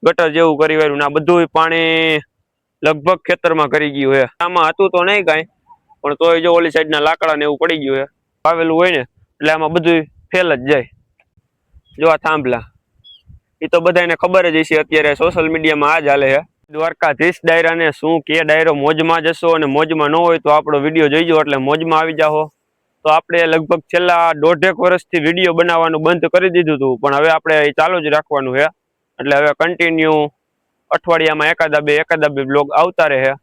ગટર જેવું કરી વાળું ને આ બધું પાણી લગભગ ખેતરમાં કરી ગયું છે. આમાં હતું તો નહીં કાંઈ, પણ તોય જો ઓલી સાઈડના લાકડા ને એવું પડી ગયું છે. વાવેલું હોય ને એટલે આમાં બધું ફેલ જ જાય. જો આ થાંભલા એ તો બધાને ખબર જ હશે, અત્યારે સોશિયલ મીડિયામાં આ જ હાલે છે. દ્વારકાધીશ ડાયરાને શું કે ડાયરો મોજમાં જશો અને મોજમાં ન હોય તો આપણો વિડીયો જોઈજો એટલે મોજમાં આવી જાઓ. તો આપણે લગભગ છેલ્લા 1.5 વર્ષથી વિડીયો બનાવવાનું બંધ કરી દીધું હતું, પણ હવે આપણે ચાલુ જ રાખવાનું છે. એટલે હવે કન્ટિન્યુ અઠવાડિયામાં એકાદા બે બ્લોગ આવતા રહે.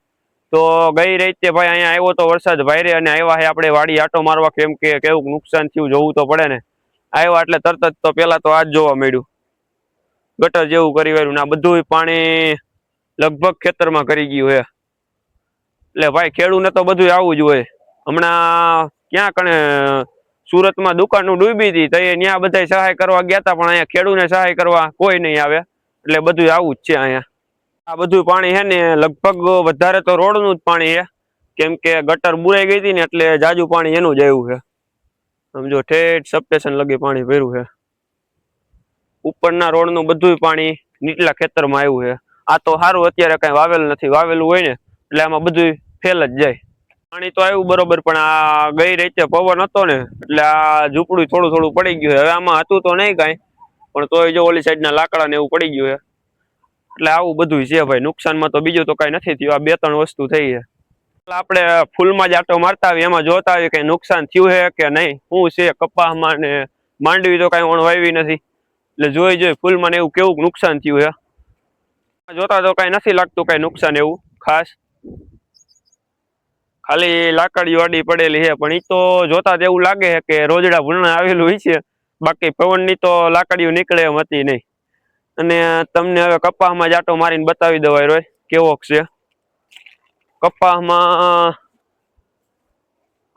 તો ગઈ રાતે ભાઈ અહીંયા આવ્યો તો વરસાદ ભાઈરે અને આવ્યા છે આપણે વાડી આટો મારવા, કેમ કે કેવું નુકસાન થયું જોવું તો પડે ને. આવ્યા એટલે તરત જ તો પેલા તો આ જ જોવા મળ્યું, ગટર જેવું કરી વાળું ને આ બધું પાણી લગભગ ખેતરમાં કરી ગયું છે. એટલે ભાઈ ખેડૂને તો બધું આવું જ હોય. હમણાં ક્યાં કણે સુરતમાં દુકાનો ડૂબી હતી તો ત્યાં બધા સહાય કરવા ગયા હતા, પણ અહીંયા ખેડૂને સહાય કરવા કોઈ નહીં આવે. એટલે બધું આવું જ છે અહીંયા. આ બધું પાણી છે ને લગભગ વધારે તો રોડનું જ પાણી છે, કેમ કે ગટર બુરાઈ ગઈ હતી ને એટલે જાજુ પાણી એનું જ આવ્યું છે. સમજો ઠેઠ સબસ્ટેશન લગી પાણી ભર્યું છે. ઉપરના રોડનું બધું પાણી નીચલા ખેતરમાં આવ્યું છે. આ તો સારું અત્યારે કઈ વાવેલું નથી, વાવેલું હોય ને એટલે આમાં બધું ફેલ જ જાય. પાણી તો આવ્યું બરોબર, પણ આ ગઈ રાતે પવન હતો ને એટલે આ ઝૂંપડું થોડું થોડું પડી ગયું. હવે આમાં હતું તો નહીં કાંઈ, પણ તોય જો ઓલી સાઈડના લાકડા ને એવું પડી ગયું છે. એટલે આવું બધું છે ભાઈ. નુકસાનમાં તો બીજું તો કઈ નથી થયું, આ 2-3 વસ્તુ થઈ છે. આપણે ફૂલમાં જ આટો મારતા આવીએ, એમાં જોતા આવીએ કઈ નુકસાન થયું છે કે નહીં, શું છે કપાસમાં ને માંડવી તો કઈ ઓણ વાવી નથી. એટલે જોઈ ફૂલમાં ને એવું કેવું નુકસાન થયું છે. જોતા તો કઈ નથી લાગતું કઈ નુકસાન એવું ખાસ, ખાલી લાકડીઓ આડી પડેલી છે. પણ એ તો જોતા જ એવું લાગે છે કે રોજડા ભૂલણા આવેલું હોય છે, બાકી પવનની તો લાકડીઓ નીકળે એમ હતી નહીં. અને તમને હવે કપાસમાં જાટો મારીને બતાવી દેવાય રોય કેવો છે. કપાસમાં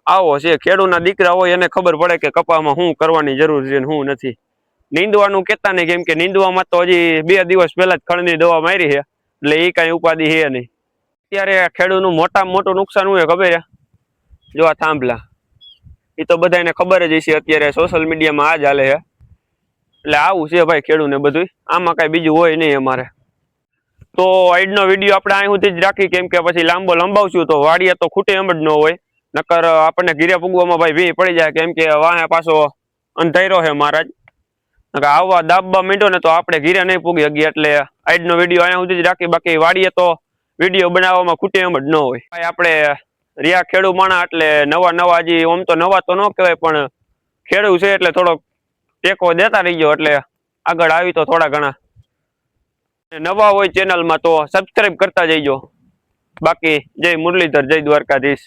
આવો છે, ખેડૂતના દીકરા હોય એને ખબર પડે કે કપાસમાં શું કરવાની જરૂર છે ને શું નથી. નીંદવાનું કેતા નહીં, કેમ કે નીંદવામાં તો હજી 2 દિવસ પહેલા જ ખડની દવા મારી છે, એટલે એ કઈ ઉપાધિ છે નહીં. અત્યારે ખેડૂતનું મોટામાં મોટું નુકસાન હોય ખબર છે, જો આ થાંભલા એ તો બધાને ખબર જ હશે, અત્યારે સોશિયલ મીડિયામાં આ જ હાલે છે. એટલે આવું છે ભાઈ ખેડૂતને બધું, આમાં કઈ બીજું હોય નહીં અમારે. તો આજનો વિડીયો આપણે અહીં સુધી જ રાખી, કેમ કે પછી લાંબો લંબાવશું તો વાડીએ તો ખૂટે એમ જ ન હોય. નકર આપણને ઘીરે પૂગવામાં ભાઈ ભી પડી જાય, કેમ કે વાહે પાછો અંધારો છે મહારાજ. આવવા દાબવા માંડ્યો ને તો આપણે ઘીરે નહીં પૂગી શકીએ. એટલે આજનો વિડીયો અહીંયા સુધી જ રાખી, બાકી વાડીએ તો વિડીયો બનાવવામાં ખૂટે એમ જ ન હોય. ભાઈ આપણે રિયા ખેડૂ માણા એટલે નવા હજી આમ તો નવા તો ન કહેવાય, પણ ખેડૂ છે એટલે થોડોક ટેકો દેતા રહીજો, એટલે આગળ આવી તો થોડા ઘણા. નવા હોય ચેનલમાં તો સબસ્ક્રાઇબ કરતા જઈજો. બાકી જય મુરલીધર, જય દ્વારકાધીશ.